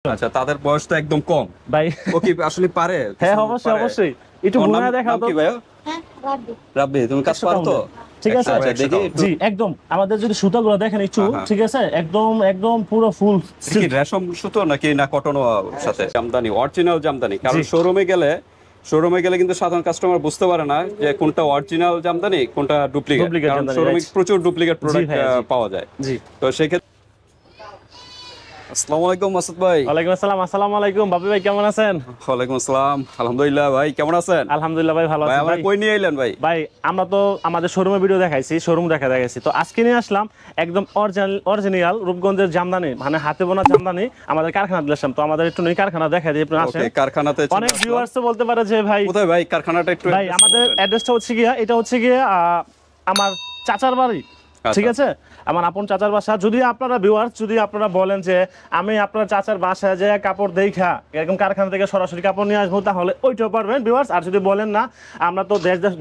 আচ্ছা, তাদের বয়স তো একদম কম ভাই। ও কি আসলে পারে? হ্যাঁ, অবশ্যই অবশ্যই। একটু ঘুরে দেখাও তো। কি ভাই? হ্যাঁ, রাব্বি। রাব্বি, তুমি কাজ পারো তো? ঠিক আছে, আচ্ছা, দেখি একটু। জি একদম। আমাদের যদি সুতাগুলো দেখেন একটু, ঠিক আছে, একদম একদম পুরো ফুল কি রেশম সুতো নাকি না কটন সাথে? জামদানি, অরিজিনাল জামদানি। কারণ শোরুমে গেলে কিন্তু সাধারণ কাস্টমার বুঝতে পারে না যে কোনটা অরিজিনাল জামদানি কোনটা ডুপ্লিকেট। কারণ শোরুমে প্রচুর ডুপ্লিকেট প্রোডাক্ট পাওয়া যায়। জি, তো সেক্ষেত্রে আসসালামু আলাইকুম মাসুদ ভাই। ওয়ালাইকুম আসসালাম। আসসালামু আলাইকুম বাবু ভাই, কেমন আছেন? ওয়ালাইকুম আসসালাম, আলহামদুলিল্লাহ। ভাই কেমন আছেন? আলহামদুলিল্লাহ ভাই, ভালো আছি। ভাই আমরা কই নিয়ে এলেন ভাই? ভাই আমরা তো আমাদের শোরুমে ভিডিও দেখাইছি, শোরুম দেখাইছি, তো আজকে নিয়ে আসলাম একদম অরিজিনাল রূপগঞ্জের জামদানি, মানে হাতে বোনা জামদানি আমাদের কারখানা দিলাম। তো আমাদের একটু কারখানা দেখাই দিই, আপনি আসেন। কারখানাতে অনেক ভিউয়ার্স তো বলতে পারে যে ভাই কোথায় ভাই কারখানাটা? একটু ভাই আমাদের অ্যাড্রেসটা হচ্ছে গিয়া, এটা হচ্ছে গিয়া আমার চাচার বাড়ি, ঠিক আছে, আমার আপন চাচার বাসা। যদি আপনারা ভিউয়ার্স যদি আপনারা বলেন যে আমি আপনার চাচার বাসায় যে কাপড় দেখা এরকম কারখানা থেকে সরাসরি কাপড় নিয়ে আসবো, তাহলে ওইটাও পারবেন ভিউয়ার্স। আর যদি বলেন না আমরা তো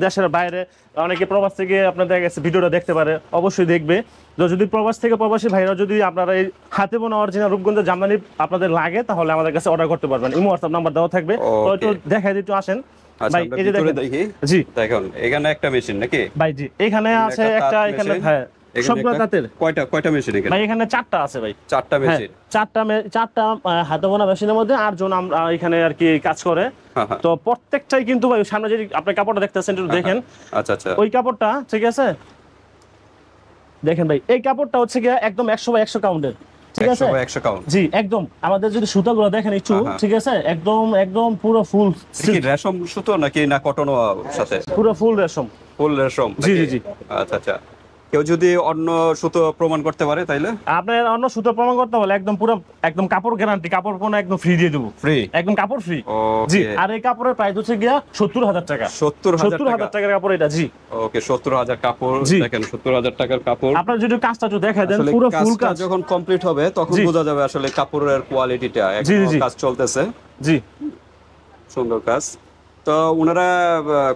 দেশের বাইরে, অনেকে প্রবাস থেকে আপনাদের কাছে ভিডিওটা দেখতে পারে, অবশ্যই দেখবে। তো যদি প্রবাস থেকে প্রবাসী ভাইরা যদি আপনারা এই হাতে বোনা অরিজিনাল রূপগঞ্জের জামদানি আপনাদের লাগে, তাহলে আমাদের কাছে অর্ডার করতে পারবেন। ইমো হোয়াটসঅ্যাপ নাম্বার দেওয়া থাকবে, তো একটু দেখাই দিতে আসেন ভাই। এই যে দেখেন, জি দেখুন এখানে একটা মেশিন নাকি ভাই? জি, এখানে আছে একটা, এখানে হ্যাঁ সবগুলো তাঁতের। কয়টা মেশিন এখানে? ভাই এখানে 4টা আছে ভাই। 4টা মেশিন? চারটা হাতে বোনা মেশিনের মধ্যে 8 জন আমরা এখানে আর কি কাজ করে। তো প্রত্যেকটাই কিন্তু ভাই সামনে যে আপনি কাপড়টা দেখতেছেন একটু দেখেন। আচ্ছা আচ্ছা, ওই কাপড়টা ঠিক আছে, দেখেন ভাই এই কাপড়টা হচ্ছে গিয়া একদম 100/100 কাউন্টের, ঠিক আছে, 100/100 কাউন্ট। জি একদম। আমাদের যদি সুতাগুলো দেখেন একটু, ঠিক আছে, একদম একদম পুরো ফুল কি রেশম সুতো নাকি না কটন সাথে? পুরো ফুল রেশম। ফুল রেশম? জি জি জি। আচ্ছা আচ্ছা। কেউ যদি অন্য সুতো প্রমাণ করতে পারে তাইলে? আপনার অন্য সুতো প্রমাণ করতে হলে একদম পুরো একদম কাপড় গ্যারান্টি, কাপড় কোনো একদম ফ্রি দিয়ে দেবো। ফ্রি? একদম কাপড় ফ্রি। জি। আর এই কাপড়ের প্রাইস হচ্ছে গিয়া 70,000 টাকা। 70,000 টাকার কাপড় এটা। জি ওকে, 70,000 কাপড়। দেখেন 70,000 টাকার কাপড়। আপনার যদি কাজটা একটু দেখাই দেন, পুরো ফুল কাজ যখন কমপ্লিট হবে তখন বোঝা যাবে আসলে কাপড়ের কোয়ালিটিটা। কাজ চলতেছে। জি, সুন্দর কাজ। তো ওনারা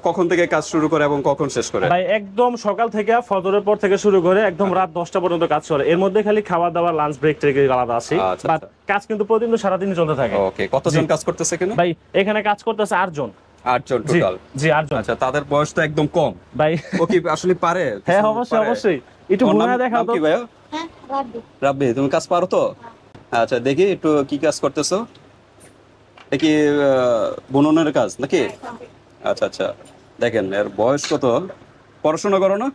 কখন থেকে কাজ শুরু করে এবং কখন শেষ করে? ভাই একদম সকাল থেকে ফজরের পর থেকে শুরু করে একদম রাত 10টা পর্যন্ত কাজ করে। এর মধ্যে খালি খাওয়া দাওয়া, লাঞ্চ ব্রেক থেকে আলাদা আছে, বাট কাজ কিন্তু প্রতিদিন সারাদিন চলতে থাকে। ওকে, কতজন কাজ করতেছে এখানে? ভাই এখানে কাজ করতেছে 8 জন। 8 জন টোটাল? জি 8 জন। আচ্ছা, তাদের বয়স তো একদম কম ভাই। ও কি আসলে পারে? হ্যাঁ, অবশ্যই অবশ্যই। একটু ঘুরে দেখাও তো। কি ভাই? হ্যাঁ, রাব্বি। রাব্বি, তুমি কাজ পারো তো? আচ্ছা, দেখি একটু কি কাজ করতেছো। কি বুননের কাজ নাকি? আচ্ছা আচ্ছা, দেখেন এর বয়স কত। পড়াশোনা করো না?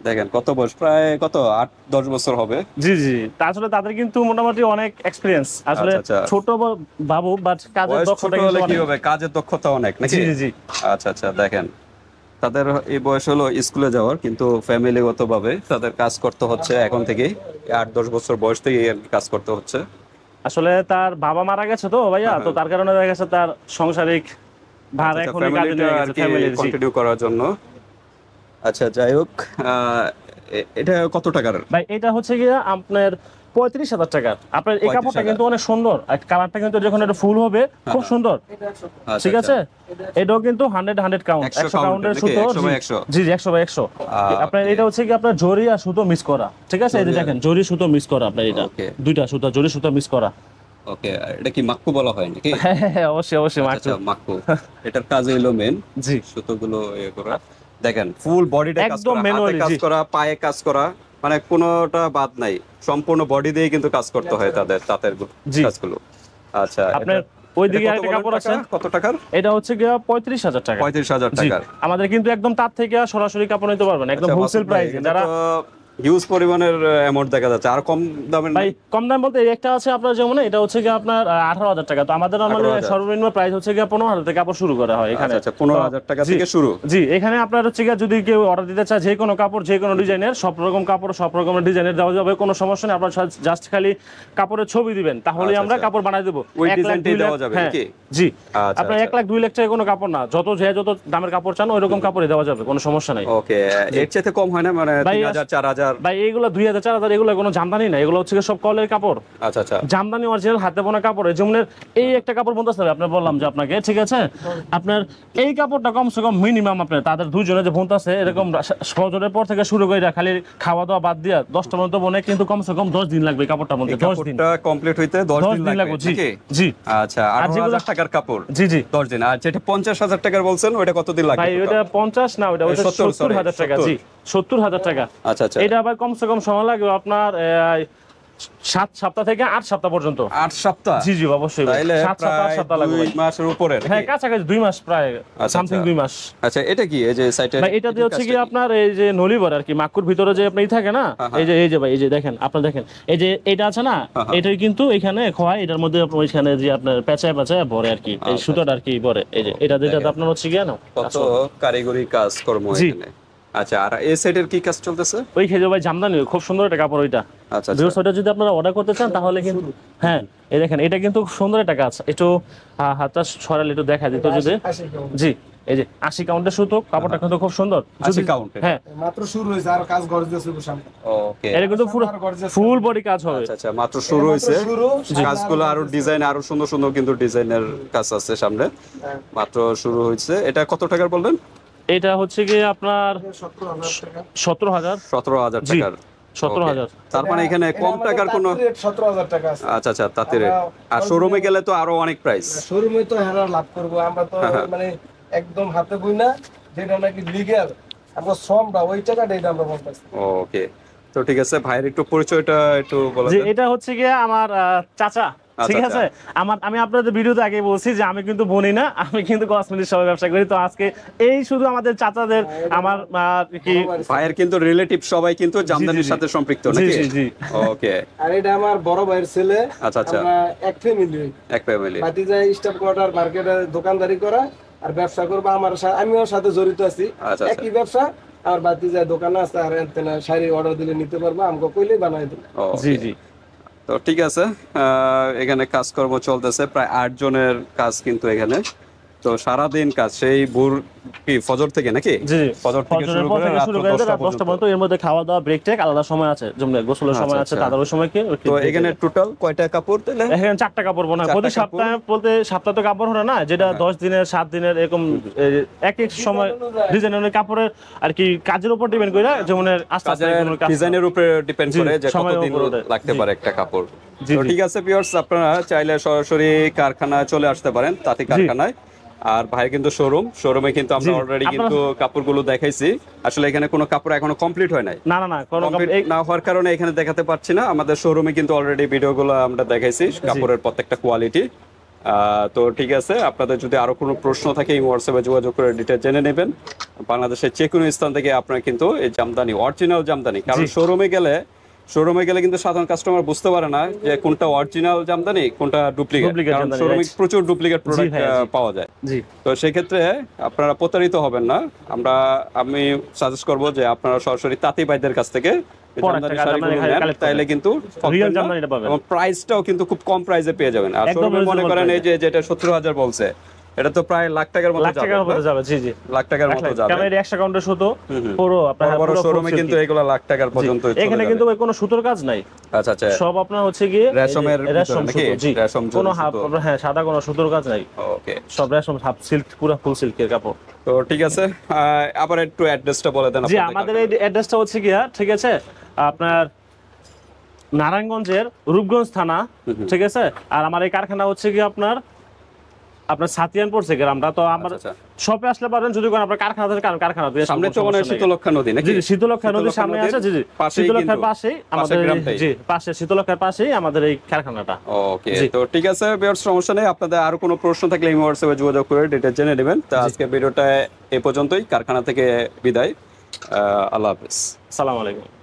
দেখেন কত বয়স, প্রায় কত 8-10 বছর হবে। জি জি। আসলে তাদের কিন্তু মোটামুটি অনেক এক্সপেরিয়েন্স। আসলে ছোট বাবু, বাট কাজের দক্ষতা কিন্তু কি হবে, কাজের দক্ষতা অনেক নাকি? জি জি। আচ্ছা আচ্ছা, দেখেন তাদের এই বয়স হলো স্কুলে যাওয়ার, কিন্তু ফ্যামিলিগত ভাবে তাদের কাজ করতে হচ্ছে এখন থেকেই। 8-10 বছর বয়স থেকেই কাজ করতে হচ্ছে। আসলে তার বাবা মারা গেছে তো ভাইয়া, তো তার কারণে দেখা গেছে তার সাংসারিক ভার এখন কাজে নিয়ে গেছে ফ্যামিলি কন্টিনিউ করার জন্য। আচ্ছা, যাই হোক, এটা কত টাকার? ভাই এটা হচ্ছে গিয়ে আপনার 35,000 টাকা। আপনার এই কাপড়টা কিন্তু অনেক সুন্দর, আর কালারটা কিন্তু যখন এটা ফুল হবে খুব সুন্দর, ঠিক আছে। এটাও কিন্তু 100 কাউন্ট, 100 কাউন্টের সুতো। জি জি, 100/100। আপনার এটা হচ্ছে কি আপনার জরি আর সুতো মিক্স করা, ঠিক আছে। এই যে দেখেন জরি সুতো মিক্স করা, আপনার এটা দুইটা সুতো জরি সুতো মিক্স করা। ওকে, এটা কি মাক্কু বলা হয় নাকি? হ্যাঁ অবশ্যই অবশ্যই, আচ্ছা, মাক্কু। এটার কাজ হলো মেন জি সুতোগুলো করা। দেখেন ফুল বডিটা একদম ম্যানুয়ালি কাজ করা, পায়ে কাজ করা, মানে কোনোটা বাদ নাই, সম্পূর্ণ বডি দিয়ে কিন্তু কাজ করতে হয় তাদের তাঁতের কাজগুলো। আচ্ছা, আপনার ওইদিকে আরেকটা কাপড় আছে। কত টাকার? এটা হচ্ছে গিয়া 35,000 টাকা। 35,000 টাকার। আমাদের কিন্তু একদম তার থেকে সরাসরি কাপড় নিতে পারবেন একদম হোলসেল প্রাইসে। যারা হিউজ পরিমাণের অ্যামাউন্ট দেখা যাচ্ছে, আর কম দামে ভাই কম দাম বলতে একটা আছে আপনার, যেমন এটা হচ্ছে কি আপনার 18,000 টাকা। তো আমাদের নরমালি সর্বনিম্ন প্রাইস হচ্ছে কি 15,000 থেকে কাপড় শুরু করা হয় এখানে। আচ্ছা, 15,000 টাকা থেকে শুরু। জি, এখানে আপনার হচ্ছে কি যদি কেউ অর্ডার দিতে চায় যে কোনো কাপড়, যে কোনো ডিজাইনের, সব রকম কাপড় সব রকমের ডিজাইনের দেওয়া যাবে, কোনো সমস্যা নেই। আপনার জাস্ট খালি কাপড়ের ছবি দিবেন, তাহলে আমরা কাপড় বানাই দেব। ওই ডিজাইনটাই দেওয়া যাবে নাকি? জি আচ্ছা, আপনার 1 লাখ 2 লাখ টাকা কোনো কাপড় না, যত দামের কাপড় চান ওই রকম কাপড়ই দেওয়া যাবে, কোনো সমস্যা নাই। ওকে, এর চাইতে কম হয় না মানে 3000 4000? ভাই এইগুলো 2000 4000 এগুলো কোনো জামদানি না, এগুলো হচ্ছে সব কলের কাপড়। আচ্ছা আচ্ছা, জামদানি অরিজিনাল হাতে বোনা কাপড়। যেমন এই একটা কাপড় বলতেছে আপনার, বললাম যে আপনাকে, ঠিক আছে, আপনার এই কাপড়টা কমসে কম মিনিমাম আপনার তাদের দুইজনে যে বোনতাছে এরকম সজনের পর থেকে শুরু করে খালি খাওয়া দাওয়া বাদ দিয়া 10টা পর্যন্ত বোনে, কিন্তু কমসে কম 10 দিন লাগবে কাপড়টা বলতে। 10 দিন কাপড়টা কমপ্লিট হইতে 10 দিন লাগবে। জি জি। আচ্ছা, 18000 টাকার কাপড়। জি জি, 10 দিন। আর যেটা 50000 টাকার বলছেন ওটা কত দিন লাগবে? ভাই ওটা 50 না, ওটা 70000 টাকা। জি 70000 টাকা। আচ্ছা আচ্ছা, এটা আবার কমসে কম সময় লাগবে আপনার 7 সপ্তাহ থেকে 8 সপ্তাহ পর্যন্ত। 8 সপ্তাহ? জি জি অবশ্যই, 7 সপ্তাহ 8 সপ্তাহ লাগবে। 2 মাসের উপরে? হ্যাঁ কাছাকাছি 2 মাস প্রায়, সামথিং 2 মাস। আচ্ছা, এটা কি এই যে সাইটে? ভাই এটা দিয়ে হচ্ছে কি আপনার এই যে নলিবর আর কি, মাকুর ভিতরে যে আপনি থাকে না, এই যে ভাই এই যে দেখেন, আপনারা দেখেন এই যে এটা আছে না, এটাই কিন্তু এখানে খোয়ায়, এটার মধ্যে আপনার ওইখানে যে আপনার পেঁচায় ভরে আর কি, এই সুতাটা আর কি ভরে। এই যে এটা যেটা আপনার হচ্ছে কি না, কত কারিগরি কাজ কর্ম এখানে। আচ্ছা, আর এই সাইডের কি কাজ চলতেছে? ওই খেজো ভাই জামদানি, খুব সুন্দর একটা কাপড় ওইটা। আচ্ছা ভিউয়ার্স, ওটা যদি আপনারা অর্ডার করতে চান তাহলে কিন্তু, হ্যাঁ এই দেখেন এটা কিন্তু খুব সুন্দর একটা কাজ। একটু হাতটা সরালে একটু দেখা দিত যদি। জি এই যে 80 কাউন্টের সুতো, কাপড়টা কিন্তু খুব সুন্দর। 80 কাউন্টে? হ্যাঁ মাত্র শুরু হয়েছে, আর কাজ গর্জিয়াস হবে সামনে। ওকে, এটা কিন্তু পুরো ফুল বডি কাজ হবে। আচ্ছা আচ্ছা, মাত্র শুরু হয়েছে। কাজগুলো আরো ডিজাইন, আরো সুন্দর সুন্দর কিন্তু ডিজাইনের কাজ আছে সামনে, মাত্র শুরু হয়েছে। এটা কত টাকার বললেন? এটা হচ্ছে কি আপনার 17000 টাকার। 17000। তার মানে এখানে কম টাকার কোনো? 17000 টাকা আছে। আচ্ছা আচ্ছা, তাতে রেট। আর শোরুমে গেলে তো আরো অনেক প্রাইস। শোরুমে তো হারা লাভ করব আমরা তো, মানে একদম হাতে বই না, যেটা নাকি লিগ্যাল আমরা শ্রমটা ওই টাকাটা এটা আমরা বলতেছি। ওকে, তো ঠিক আছে, ভাইয়ের একটু পরিচয়টা একটু বলা যে যাবে? এটা হচ্ছে কি আমার চাচা, ঠিক আছে। আমি আপনাদের ভিডিওতে আগে বলছি যে আমি কিন্তু বনি না, আমি কিন্তু কসমেটিক্স সবাই ব্যবসা করি। তো আজকে এই শুধু আমাদের চাচাদের, আমার কি ভাইয়ের কিন্তু রিলেটিভ সবাই কিন্তু জামদানির সাথে সম্পৃক্ত নাকি? জি জি। ওকে, আর এটা আমার বড় ভাইয়ের ছেলে। আচ্ছা আচ্ছা, আমরা এক ফ্যামিলি ভাতিজা স্টাফ কোয়ার্টার মার্কেটে দোকানদারি করা আর ব্যবসা করবো। আমার আমিও সাথে জড়িত আছি, একই ব্যবসা। আর ভাতিজা দোকানে আছে, আর এনতেনা শাড়ি অর্ডার দিলে নিতে পারবো, আমাকে কইলেই বানাই দেব। জি জি। তো ঠিক আছে, এখানে কাজকর্ম চলতেছে, প্রায় 8 জনের কাজ কিন্তু এখানে। তো সারাদিন কাজ, সেই ভোর কি ফজর থেকে নাকি? জি, ফজর থেকে শুরু করে রাত 10টা পর্যন্ত। এর মধ্যে খাওয়া দাওয়া, ব্রেক টেক আলাদা সময় আছে, যেমন গোসলের সময় আছে, তাদের ওই সময় কি। তো এখানে টোটাল কয়টা কাপড় তাহলে? এখানে 4টা কাপড় বোনা প্রতি সপ্তাহে, বলতে সপ্তাহে তো কাপড় হয় না, যেটা 10 দিনের 7 দিনের এরকম এক এক সময় ডিজাইনের কাপড়ের আর কি, কাজের উপর ডিপেন্ড করে, যেমন আস্তে আস্তে ডিজাইনের উপরে ডিপেন্ড করে যে কতদিন লাগতে পারে একটা কাপড়। তো ঠিক আছে ভিউয়ার্স, আপনারা চাইলে সরাসরি কারখানায় চলে আসতে পারেন, তাঁতি কারখানায়। আর ভাই কিন্তু শোরুমে কিন্তু আমরা অলরেডি কিন্তু কাপড়গুলো দেখাইছি। আসলে এখানে কোনো কাপড় এখনো কমপ্লিট হয় নাই, না না না, কোনো কমপ্লিট না হওয়ার কারণে এখানে দেখাতে পারছি না। আমাদের শোরুমে কিন্তু অলরেডি ভিডিওগুলো আমরা দেখাইছি, কাপড়ের প্রত্যেকটা কোয়ালিটি। তো ঠিক আছে, আপনাদের যদি আরো কোনো প্রশ্ন থাকে এই হোয়াটসঅ্যাপে যোগাযোগ করে ডিটেইলস জেনে নেবেন। বাংলাদেশের যে কোনো স্থান থেকে আপনারা কিন্তু এই জামদানি, অরিজিনাল জামদানি, কারণ শোরুমে গেলে কিন্তু সাধারণ কাস্টমার বুঝতে পারে না যে কোনটা অরিজিনাল জামদানি কোনটা ডুপ্লিকেট, কারণ শোরুমে প্রচুর ডুপ্লিকেট প্রোডাক্ট পাওয়া যায়। তো সেই ক্ষেত্রে আপনারা প্রতারিত হবেন না। আমি সাজেস্ট করব যে আপনারা সরাসরি তাঁতি ভাইদের কাছ থেকে তাইলে কিন্তু এবং প্রাইসটাও কিন্তু খুব কম প্রাইসে পেয়ে যাবেন। আর শোরুমে মনে করেন এই যে যেটা 17000 বলছে, এটা তো প্রায় লাখ টাকার মতো যাবে। জি জি, লাখ টাকার মতো যাবে, কারণ এটা 100 কাউন্টের সুতো পুরো আপনার বড় শোরুমে কিন্তু এগুলা লাখ টাকার পর্যন্ত চলে যাবে। এখানে কিন্তু কোনো সুতোর কাজ নাই। আচ্ছা আচ্ছা, সব আপনার হচ্ছে কি রেশমের নাকি? জি, কোনো হ্যাঁ সাদা কোনো সুতোর কাজ নাই। ওকে, সব রেশম, হাফ সিল্ক, পুরো ফুল সিল্কের কাপড়। তো ঠিক আছে, আবার একটু অ্যাড্রেসটা বলে দেন। জি, আমাদের এই অ্যাড্রেসটা হচ্ছে কি, ঠিক আছে, আপনার নারায়ণগঞ্জের রূপগঞ্জ থানা, ঠিক আছে। আর আমার এই কারখানা হচ্ছে কি আপনার সাতিয়ান পড়ছে গ্রামটা। তো আমার শপে আসলে পারেন, যদি কোন আপনার কারখানা থাকে, কারণ কারখানা সামনে তো মনে হয় শীতলক্ষা নদী নাকি? জি, শীতলক্ষা নদীর সামনে আছে। জি জি, শীতলক্ষার পাশেই আমাদের, জি পাশে, শীতলক্ষার পাশেই আমাদের এই কারখানাটা। ওকে, তো ঠিক আছে ভিউয়ার্স, সমস্যা নেই। আপনাদের আরো কোনো প্রশ্ন থাকলে এই হোয়াটসঅ্যাপে যোগাযোগ করে ডিটেইলস জেনে নেবেন। তো আজকে ভিডিওটা এই পর্যন্তই, কারখানা থেকে বিদায়। আল্লাহ হাফেজ, আসসালামু আলাইকুম।